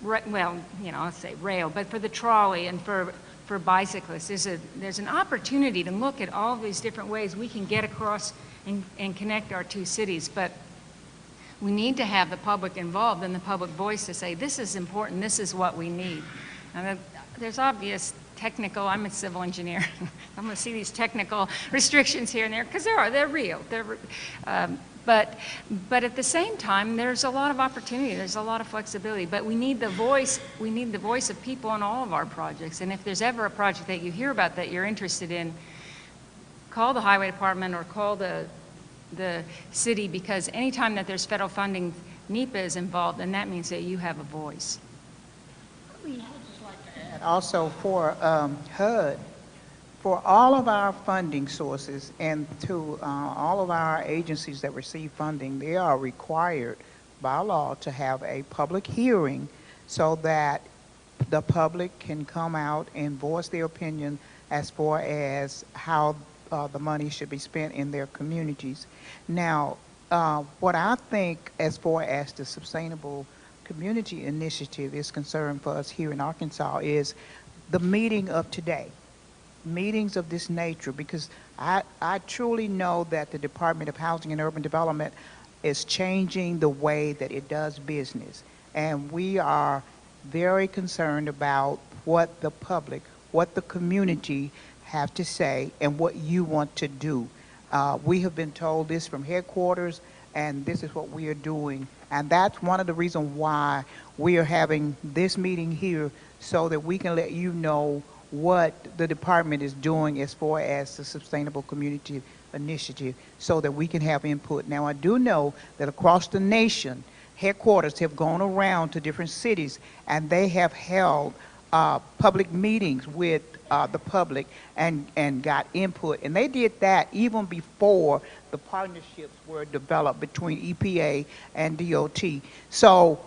let's say rail, but for the trolley and for bicyclists, there's an opportunity to look at all these different ways we can get across and connect our two cities. But we need to have the public involved and the public voice to say, this is important, this is what we need. And there's obvious technical, I'm a civil engineer, I'm going to see these technical restrictions here and there, because they're real. But at the same time, there's a lot of opportunity, there's a lot of flexibility, but we need the voice of people in all of our projects. And if there's ever a project that you hear about that you're interested in, call the highway department or call the city, because anytime that there's federal funding, NEPA is involved, and that means that you have a voice. I would just like to add also for HUD, for all of our funding sources and to all of our agencies that receive funding, they are required by law to have a public hearing so that the public can come out and voice their opinion as far as how the money should be spent in their communities. Now, what I think as far as the Sustainable Community Initiative is concerned for us here in Arkansas is the meeting of today. Meetings of this nature, because I truly know that the Department of Housing and Urban Development is changing the way that it does business. And we are very concerned about what the public, what the community have to say and what you want to do. We have been told this from headquarters, and this is what we are doing. And that's one of the reasons why we are having this meeting here, so that we can let you know what the department is doing as far as the Sustainable Community Initiative, so that we can have input. Now, I do know that across the nation, headquarters have gone around to different cities, and they have held public meetings with the public and got input. And they did that even before the partnerships were developed between EPA and DOT. So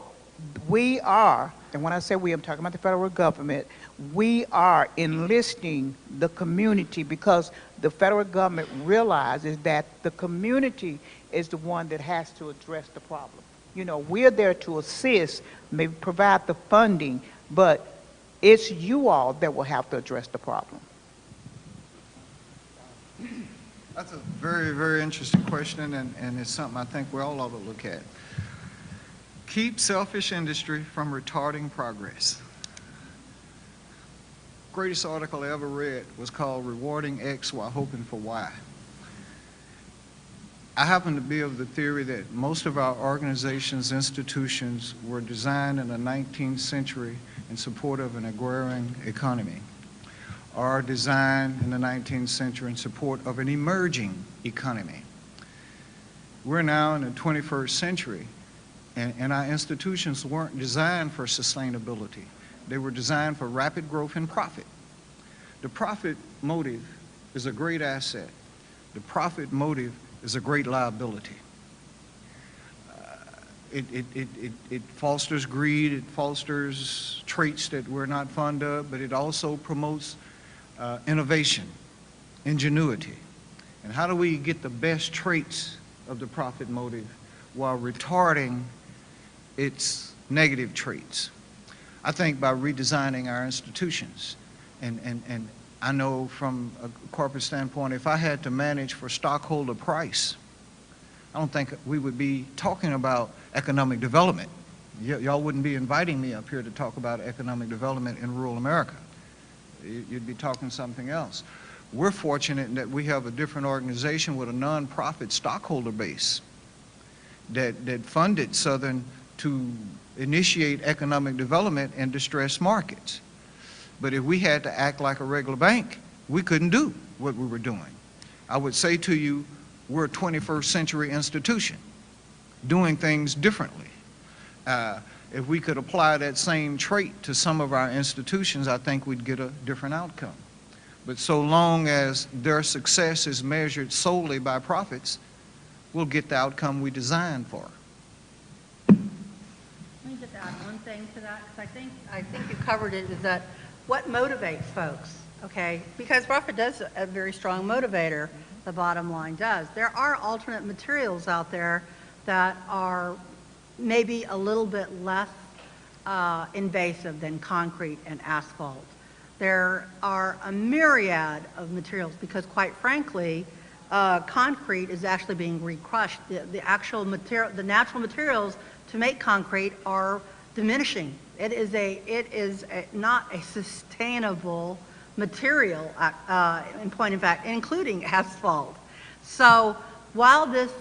we are, and when I say we, I'm talking about the federal government, we are enlisting the community, because the federal government realizes that the community is the one that has to address the problem. You know, we're there to assist, maybe provide the funding, but it's you all that will have to address the problem. That's a very, very interesting question, and it's something I think we all ought to look at. Keep selfish industry from retarding progress. Greatest article I ever read was called Rewarding X While Hoping for Y. I happen to be of the theory that most of our organizations, institutions were designed in the 19th century in support of an agrarian economy, or designed in the 19th century in support of an emerging economy. We're now in the 21st century, and our institutions weren't designed for sustainability. They were designed for rapid growth and profit. The profit motive is a great asset. The profit motive is a great liability. It fosters greed, it fosters traits that we're not fond of, but it also promotes innovation, ingenuity. And how do we get the best traits of the profit motive while retarding its negative traits? I think by redesigning our institutions. And I know from a corporate standpoint, if I had to manage for stockholder price, I don't think we would be talking about economic development. Y'all wouldn't be inviting me up here to talk about economic development in rural America. You'd be talking something else. We're fortunate in that we have a different organization with a nonprofit stockholder base that funded Southern to initiate economic development in distressed markets. But if we had to act like a regular bank, we couldn't do what we were doing. I would say to you, we're a 21st century institution doing things differently. If we could apply that same trait to some of our institutions, I think we'd get a different outcome. But so long as their success is measured solely by profits, we'll get the outcome we designed for. Let me just add one thing to that, because I think you covered it, is that what motivates folks, okay? Because profit does a very strong motivator, the bottom line does. There are alternate materials out there that are maybe a little bit less invasive than concrete and asphalt. There are a myriad of materials, because quite frankly, concrete is actually being recrushed. The actual material, the natural materials to make concrete are diminishing. It is not a sustainable material, in point of fact, including asphalt. So while this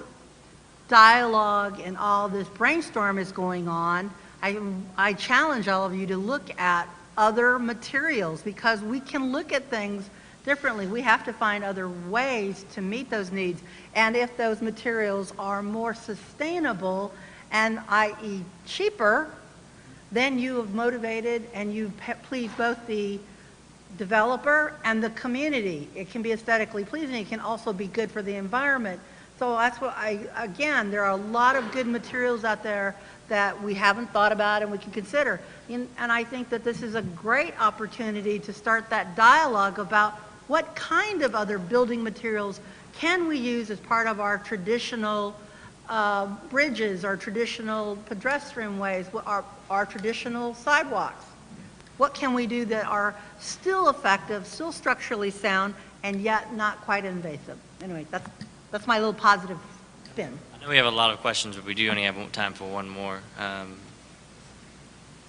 dialogue and all this brainstorm is going on, I challenge all of you to look at other materials, because we can look at things differently. We have to find other ways to meet those needs. And if those materials are more sustainable and i.e. cheaper, then you have motivated and you pleased both the developer and the community. It can be aesthetically pleasing. It can also be good for the environment. So that's what again, there are a lot of good materials out there that we haven't thought about and we can consider. And I think that this is a great opportunity to start that dialogue about what kind of other building materials can we use as part of our traditional bridges, our traditional pedestrian ways, our traditional sidewalks. What can we do that are still effective, still structurally sound, and yet not quite invasive? Anyway, that's my little positive spin. I know we have a lot of questions, but we do only have time for one more.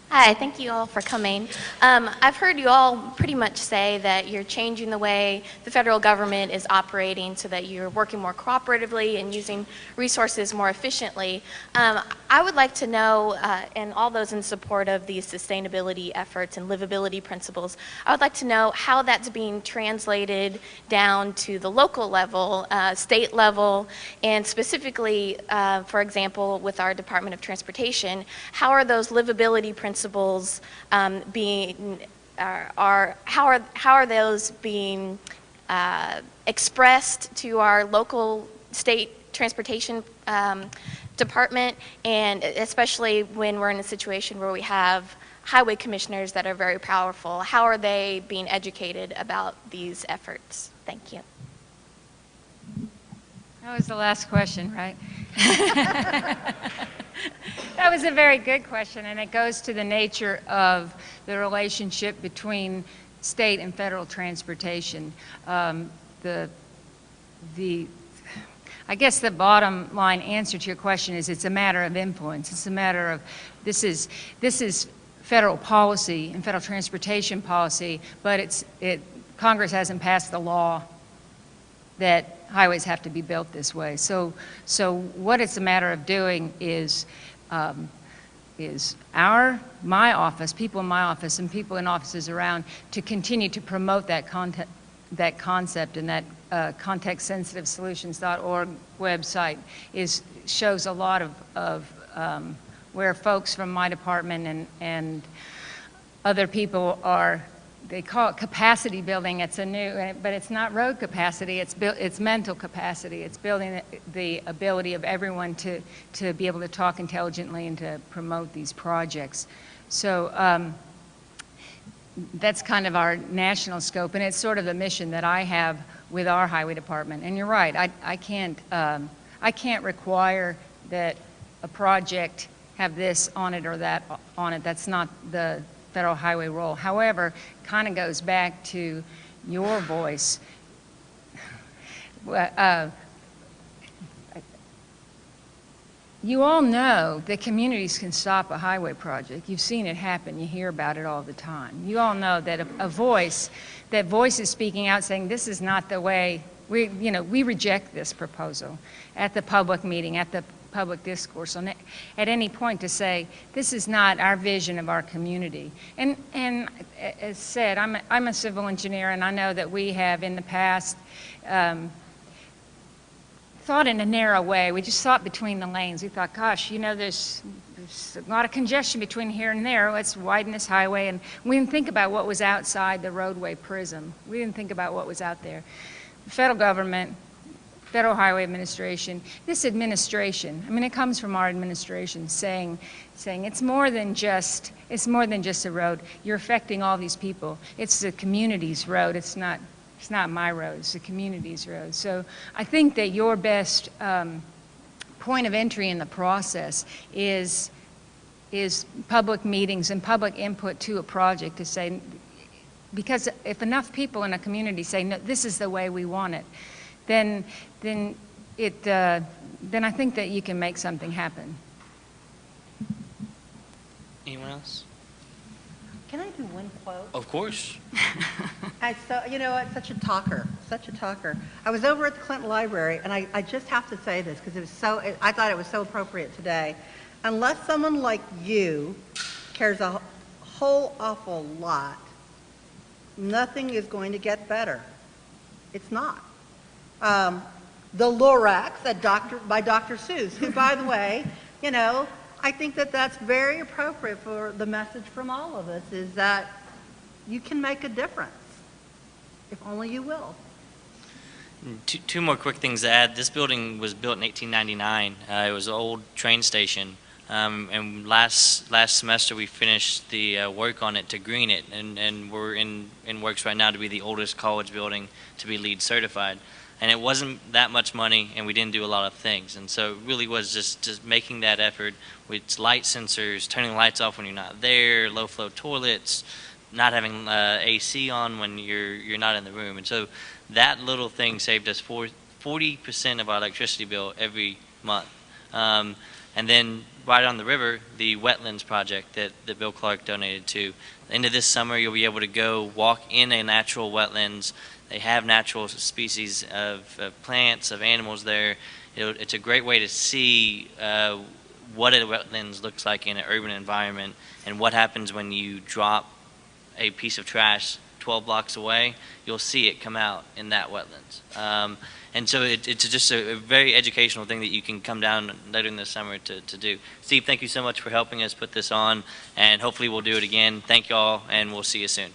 Hi, thank you all for coming. I've heard you all pretty much say that you're changing the way the federal government is operating so that you're working more cooperatively and using resources more efficiently. I would like to know, and all those in support of these sustainability efforts and livability principles, I would like to know how that's being translated down to the local level, state level, and specifically, for example, with our Department of Transportation, how are those livability principles being, how are those being expressed to our local state transportation department, and especially when we're in a situation where we have highway commissioners that are very powerful, how are they being educated about these efforts? Thank you. That was the last question, right? That was a very good question, and it goes to the nature of the relationship between state and federal transportation. I guess the bottom line answer to your question is it's a matter of influence. It's a matter of this is federal policy and federal transportation policy, but Congress hasn't passed the law that highways have to be built this way. So what it's a matter of doing is my office, people in my office, and people in offices around to continue to promote that concept, and that contextsensitiveSolutions.org website shows a lot of where folks from my department and other people are. They call it capacity building. It's but it's not road capacity. It's mental capacity. It's building the ability of everyone to be able to talk intelligently and to promote these projects. So that's kind of our national scope, and it's sort of the mission that I have with our highway department. And you're right. I can't require that a project have this on it or that on it. That's not the federal highway role. However, kind of goes back to your voice. You all know that communities can stop a highway project. You've seen it happen. You hear about it all the time. You all know that that voice is speaking out saying this is not the way, we reject this proposal at the public meeting, at the public discourse, at any point to say this is not our vision of our community. And as said, I'm a civil engineer, and I know that we have in the past thought in a narrow way. We just thought between the lanes. We thought, gosh, there's a lot of congestion between here and there. Let's widen this highway. And we didn't think about what was outside the roadway prism. We didn't think about what was out there. The federal government, Federal Highway Administration, this administration, it comes from our administration saying it's more than just a road. You're affecting all these people. It's the community's road. It's not my road. It's the community's road. So I think that your best point of entry in the process is public meetings and public input to a project to say, because if enough people in a community say, no, this is the way we want it, then I think that you can make something happen. Anyone else? Can I do one quote? Of course. You know what, such a talker, such a talker. I was over at the Clinton Library, and I just have to say this because I thought it was so appropriate today. Unless someone like you cares a whole awful lot, nothing is going to get better. It's not. The Lorax by Dr. Seuss, who, by the way, you know, I think that that's very appropriate for the message from all of us, is that you can make a difference, if only you will. Two more quick things to add. This building was built in 1899. It was an old train station. And last semester we finished the work on it to green it, and we're in works right now to be the oldest college building to be LEED certified. And it wasn't that much money, and we didn't do a lot of things. And so it really was just making that effort with light sensors, turning the lights off when you're not there, low flow toilets, not having AC on when you're not in the room. And so that little thing saved us 40% of our electricity bill every month. And then right on the river, the wetlands project that Bill Clark donated to. Into this summer, you'll be able to go walk in a natural wetlands. They have natural species of plants, of animals there. It's a great way to see what a wetlands looks like in an urban environment, and what happens when you drop a piece of trash 12 blocks away. You'll see it come out in that wetlands. And so it's just a very educational thing that you can come down later in the summer to do. Steve, thank you so much for helping us put this on, and hopefully we'll do it again. Thank you all, and we'll see you soon.